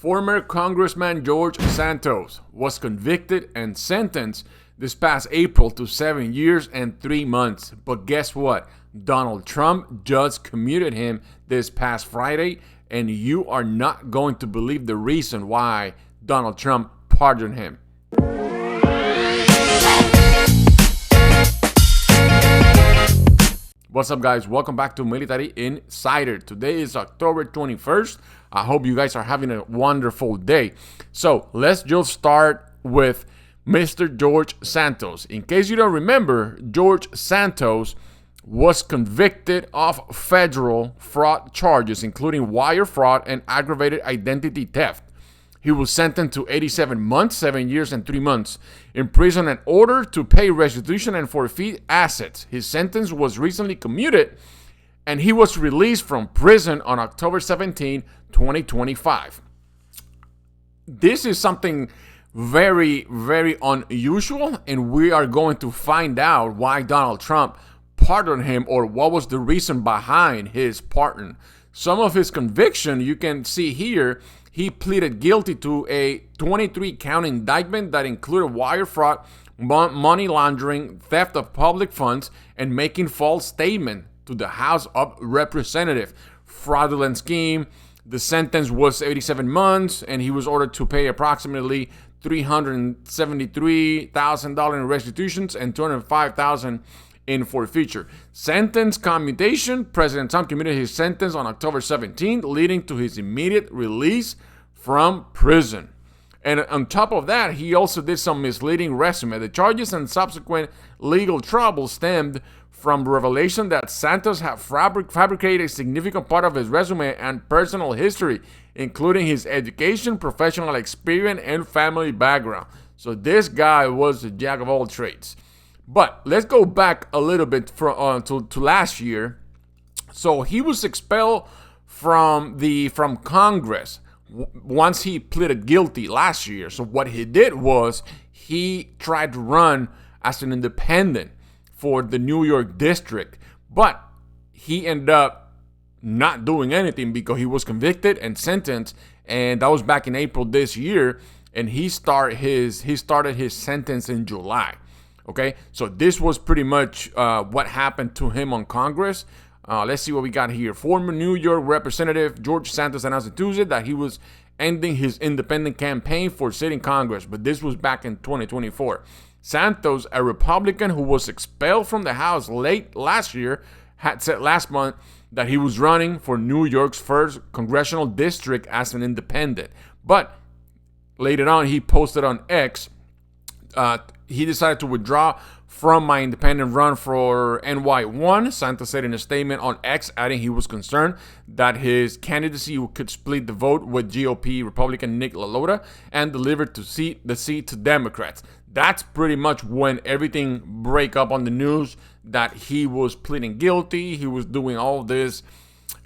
Former Congressman George Santos was convicted and sentenced this past April to 7 years and 3 months. But guess what? Donald Trump just commuted him this past Friday, and you are not going to believe the reason why Donald Trump pardoned him. What's up, guys? Welcome back to Military Insider. Today is October 21st. I hope you guys are having a wonderful day. So let's just start with Mr. George Santos. In case you don't remember, George Santos was convicted of federal fraud charges, including wire fraud and aggravated identity theft. He was sentenced to 87 months, 7 years, and 3 months in prison in order to pay restitution and forfeit assets. His sentence was recently commuted, and he was released from prison on October 17, 2025. This is something very, very unusual, and we are going to find out why Donald Trump pardoned him, or what was the reason behind his pardon. Some of his conviction you can see here. He pleaded guilty to a 23-count indictment that included wire fraud, money laundering, theft of public funds, and making false statement to the House of Representatives. Fraudulent scheme. The sentence was 87 months, and he was ordered to pay approximately $373,000 in restitutions and $205,000 in forfeiture. Sentence commutation. President Trump commuted his sentence on October 17th, leading to his immediate release from prison. And on top of that, he also did some misleading resume. The charges and subsequent legal trouble stemmed from revelation that Santos had fabricated a significant part of his resume and personal history, including his education, professional experience, and family background. So this guy was a jack of all trades. But let's go back a little bit to last year. So he was expelled from Congress once he pleaded guilty last year. So what he did was he tried to run as an independent for the New York district, but he ended up not doing anything because he was convicted and sentenced, and that was back in April this year, and he started his sentence in July. Okay, so this was pretty much what happened to him on Congress. Let's see what we got here. Former New York Representative George Santos announced on Tuesday that he was ending his independent campaign for sitting Congress, but this was back in 2024. Santos, a Republican who was expelled from the House late last year, had said last month that he was running for New York's first congressional district as an independent. But later on, he posted on X, he decided to withdraw from my independent run for NY1. Santos said in a statement on X, adding he was concerned that his candidacy could split the vote with GOP Republican Nick LaLota and deliver the seat to Democrats. That's pretty much when everything break up on the news that he was pleading guilty. He was doing all this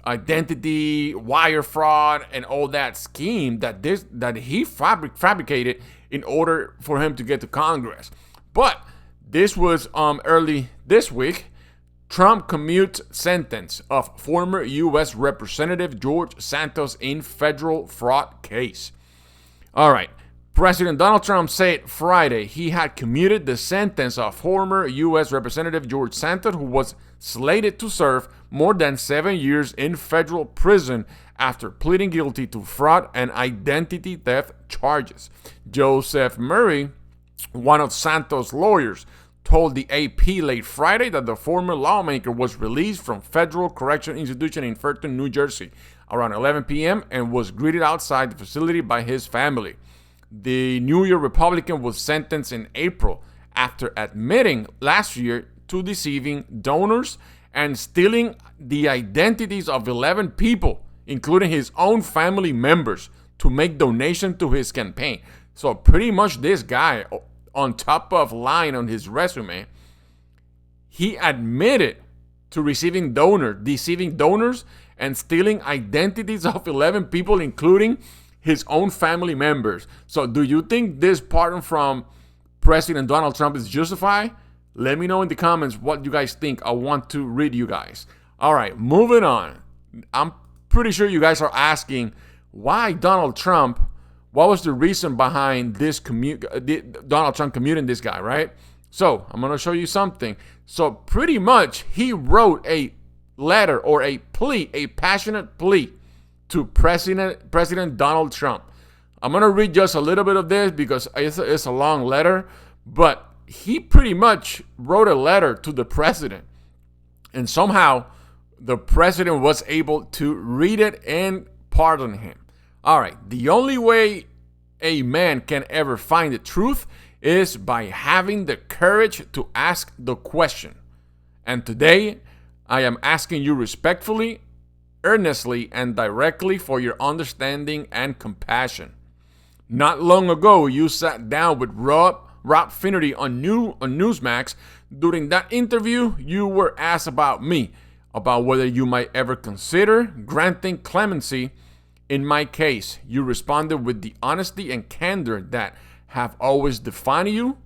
identity, wire fraud, and all that scheme that he fabricated in order for him to get to Congress. But this was early this week. Trump commutes sentence of former U.S. Representative George Santos in federal fraud case. All right. President Donald Trump said Friday he had commuted the sentence of former U.S. Representative George Santos, who was slated to serve more than 7 years in federal prison after pleading guilty to fraud and identity theft charges. Joseph Murray, one of Santos' lawyers, told the AP late Friday that the former lawmaker was released from federal correction institution in Fulton, New Jersey, around 11 p.m. and was greeted outside the facility by his family. The New York Republican was sentenced in April after admitting last year to deceiving donors and stealing the identities of 11 people, including his own family members, to make donations to his campaign. So pretty much this guy, on top of lying on his resume, he admitted to receiving deceiving donors, and stealing identities of 11 people, including his own family members. So do you think this pardon from President Donald Trump is justified? Let me know in the comments what you guys think. I want to read you guys. All right, moving on. I'm pretty sure you guys are asking why Donald Trump what was the reason behind this Donald Trump commuting this guy, right? So I'm going to show you something. So pretty much he wrote a letter or a plea, a passionate plea to President Donald Trump. I'm going to read just a little bit of this because it's a long letter, but he pretty much wrote a letter to the president. And somehow the president was able to read it and pardon him. All right, the only way a man can ever find the truth is by having the courage to ask the question. And today, I am asking you respectfully, earnestly, and directly for your understanding and compassion. Not long ago, you sat down with Rob Finnerty on Newsmax. During that interview, you were asked about me, about whether you might ever consider granting clemency in my case. You responded with the honesty and candor that have always defined you.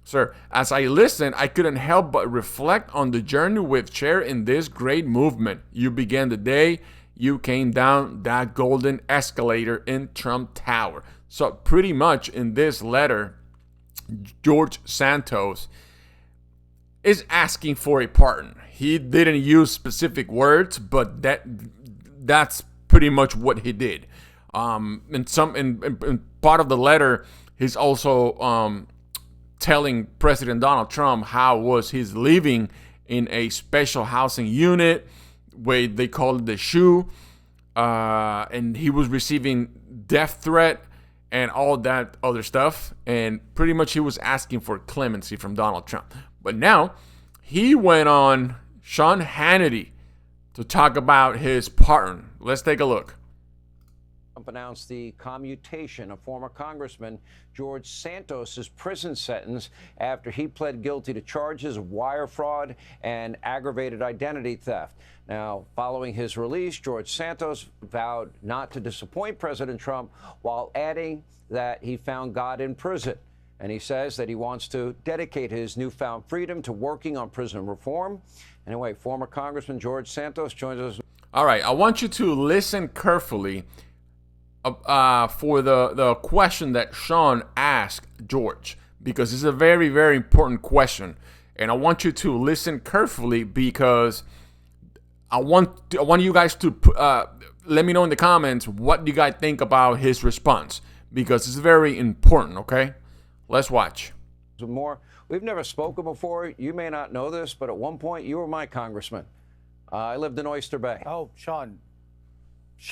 Sir, as I listened, I couldn't help but reflect on the journey we've shared in this great movement. You began the day you came down that golden escalator in Trump Tower. So pretty much in this letter, George Santos is asking for a pardon. He didn't use specific words, but that's pretty much what he did. In part of the letter, he's also telling President Donald Trump how was his living in a special housing unit, where they call it the SHU, and he was receiving death threat and all that other stuff. And pretty much he was asking for clemency from Donald Trump. But now he went on Sean Hannity to talk about his pardon. Let's take a look. Trump announced the commutation of former Congressman George Santos' prison sentence after he pled guilty to charges of wire fraud and aggravated identity theft. Now, following his release, George Santos vowed not to disappoint President Trump while adding that he found God in prison. And he says that he wants to dedicate his newfound freedom to working on prison reform. Anyway, former Congressman George Santos joins us. All right, I want you to listen carefully for the question that Sean asked George, because it's a very, very important question. And I want you to listen carefully because I want you guys to let me know in the comments what you guys think about his response, because it's very important, okay? Let's watch. More. We've never spoken before. You may not know this, but at one point you were my congressman. I lived in Oyster Bay. Oh, Sean,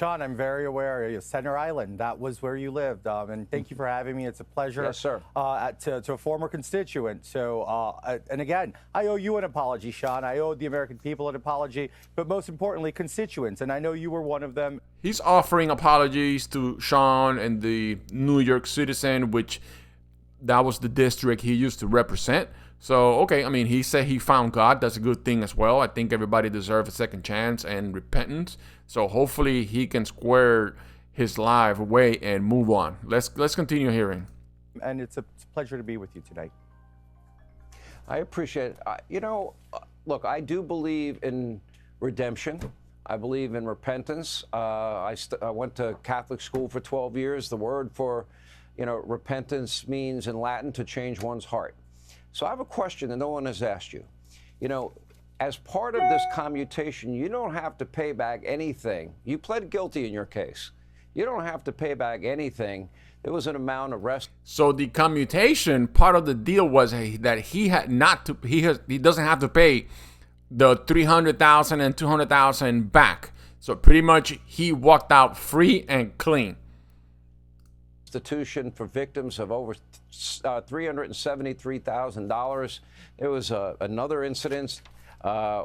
I'm very aware. Center Island, that was where you lived. And thank you for having me. It's a pleasure. Yes, sir. To a former constituent. So, and again, I owe you an apology, Sean. I owe the American people an apology, but most importantly, constituents. And I know you were one of them. He's offering apologies to Sean and the New York citizen, which that was the district he used to represent. So, okay, I mean, he said he found God. That's a good thing as well. I think everybody deserves a second chance and repentance. So hopefully he can square his life away and move on. Let's continue hearing. And it's a pleasure to be with you tonight. I appreciate it. Look, I do believe in redemption. I believe in repentance. I went to Catholic school for 12 years. The word for, repentance means in Latin to change one's heart. So I have a question that no one has asked you. As part of this commutation, you don't have to pay back anything. You pled guilty in your case. You don't have to pay back anything. There was an amount of So the commutation, part of the deal was that he doesn't have to pay the $300,000 and $200,000 back. So pretty much he walked out free and clean. Restitution for victims of over $373,000. There was another incident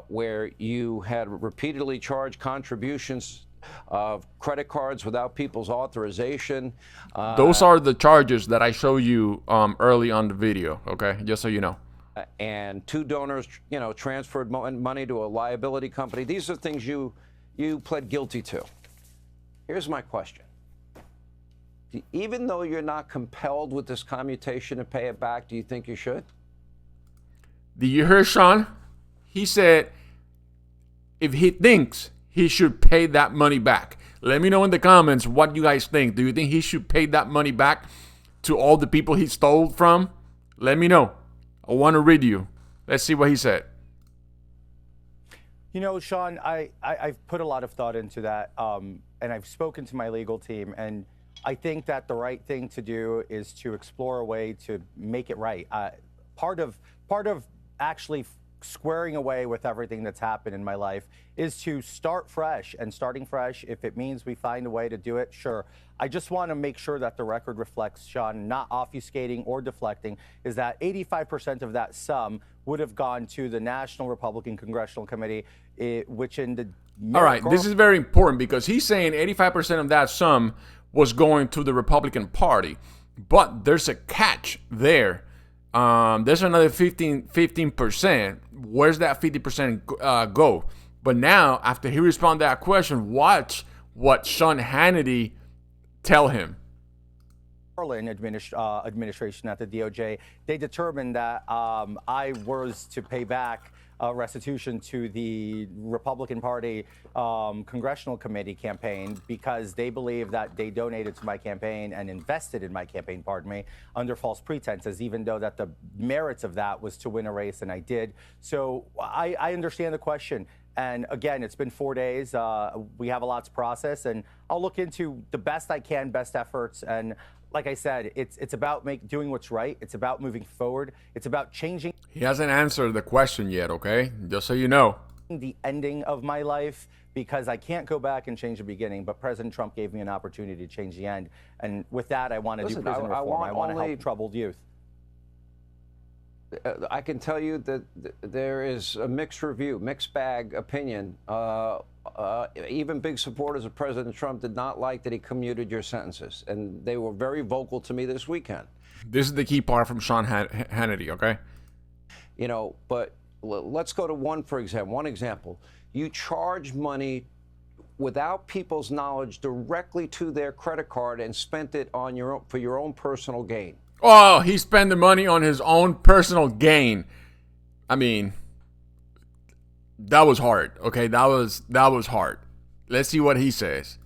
where you had repeatedly charged contributions of credit cards without people's authorization. Those are the charges that I show you early on the video, okay? Just so you know. And two donors, transferred money to a liability company. These are things you pled guilty to. Here's my question. Even though you're not compelled with this commutation to pay it back, do you think you should? Did you hear Sean? He said if he thinks he should pay that money back. Let me know in the comments what you guys think. Do you think he should pay that money back to all the people he stole from? Let me know. I want to read you. Let's see what he said. You know, Sean, I've put a lot of thought into that, and I've spoken to my legal team, and I think that the right thing to do is to explore a way to make it right. Part of actually squaring away with everything that's happened in my life is to start fresh, and starting fresh, if it means we find a way to do it, sure. I just want to make sure that the record reflects, Sean, not obfuscating or deflecting, is that 85% of that sum would have gone to the National Republican Congressional Committee, which in the... All right, this is very important because he's saying 85% of that sum was going to the Republican Party. But there's a catch there. There's another 15%. Where's that 50% go? But now, after he responded to that question, watch what Sean Hannity tell him. Administration at the DOJ, they determined that I was to pay back restitution to the Republican Party Congressional Committee campaign because they believe that they donated to my campaign and invested in my campaign, pardon me, under false pretenses, even though that the merits of that was to win a race, and I did. So I understand the question. And again, it's been 4 days. We have a lot to process, and I'll look into the best I can, best efforts. And like I said, it's about doing what's right. It's about moving forward. It's about changing. He hasn't answered the question yet, okay? Just so you know. The ending of my life, because I can't go back and change the beginning, but President Trump gave me an opportunity to change the end. And with that, I want to do prison reform. I want to help troubled youth. I can tell you that there is a mixed review, mixed bag opinion. Even big supporters of President Trump did not like that he commuted your sentences, and they were very vocal to me this weekend. This is the key part from Sean Hannity, okay? You know, but let's go to one example. You charge money without people's knowledge directly to their credit card and spent it on for your own personal gain. Oh, he spent the money on his own personal gain. I mean, that was hard. Okay, that was hard. Let's see what he says.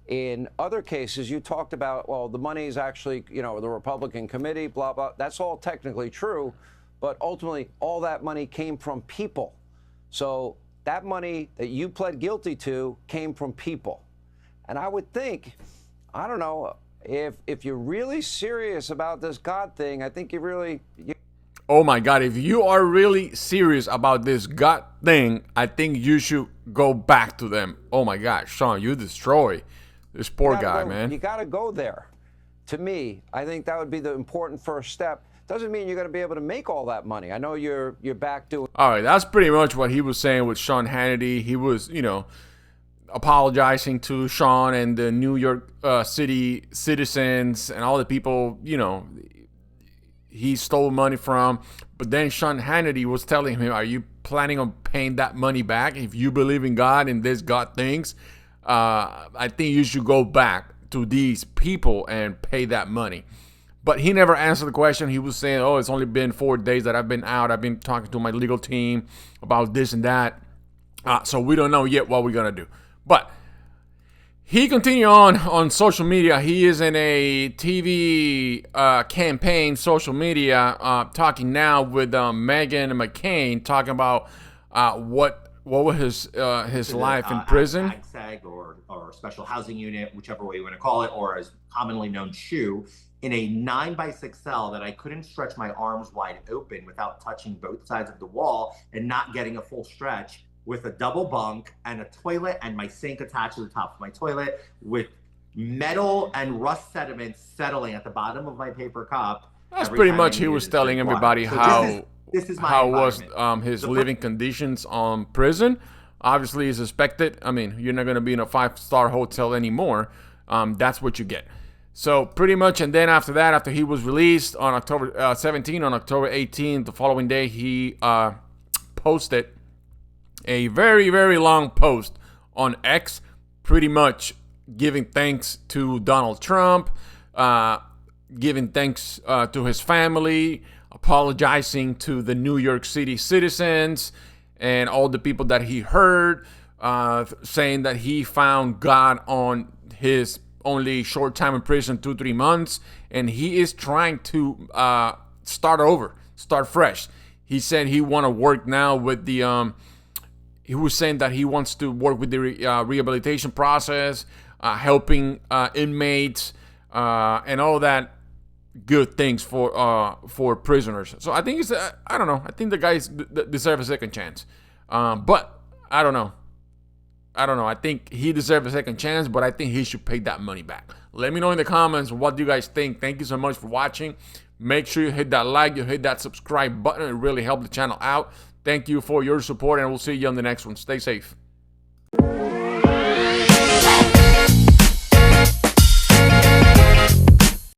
In other cases, you talked about, well, the money is actually, the Republican committee, blah, blah. That's all technically true, but ultimately, all that money came from people. So that money that you pled guilty to came from people. And I would think, I don't know, if you're really serious about this God thing, I think Oh my God, if you are really serious about this God thing, I think you should go back to them. Oh my God, Sean, you destroy this poor guy, man. You got to go there. To me, I think that would be the important first step. Doesn't mean you're going to be able to make all that money. I know you're back doing. All right, that's pretty much what he was saying with Sean Hannity. He was, apologizing to Sean and the New York City citizens and all the people, he stole money from. But then Sean Hannity was telling him, are you planning on paying that money back? If you believe in God and this God things, I think you should go back to these people and pay that money. But he never answered the question. He was saying, it's only been 4 days that I've been out. I've been talking to my legal team about this and that. So we don't know yet what we're going to do. But he continued on social media. He is in a TV campaign, social media, talking now with Meghan McCain, talking about what was his life in prison. SAG or special housing unit, whichever way you want to call it, or as commonly known, SHU, in a 9x6 cell that I couldn't stretch my arms wide open without touching both sides of the wall and not getting a full stretch, with a double bunk and a toilet and my sink attached to the top of my toilet, with metal and rust sediment settling at the bottom of my paper cup. That's pretty much he was telling everybody how was his The living conditions on prison. Obviously, he's suspected. I mean, you're not going to be in a 5-star hotel anymore. That's what you get. So pretty much, and then after that, after he was released on October 17, on October 18, the following day, he posted a very, very long post on X, pretty much giving thanks to Donald Trump, giving thanks to his family, apologizing to the New York City citizens and all the people that he hurt, saying that he found God on his only short time in prison, 2-3 months, and he is trying to start over, start fresh. He said he want to work now with the he was saying that he wants to work with the rehabilitation process, helping inmates, and all that good things for prisoners. So I think it's I don't know. I think the guys deserve a second chance, but I don't know. I think he deserves a second chance, but I think he should pay that money back. Let me know in the comments what you guys think. Thank you so much for watching. Make sure you hit that like, you hit that subscribe button. It really helps the channel out. Thank you for your support, and we'll see you on the next one. Stay safe.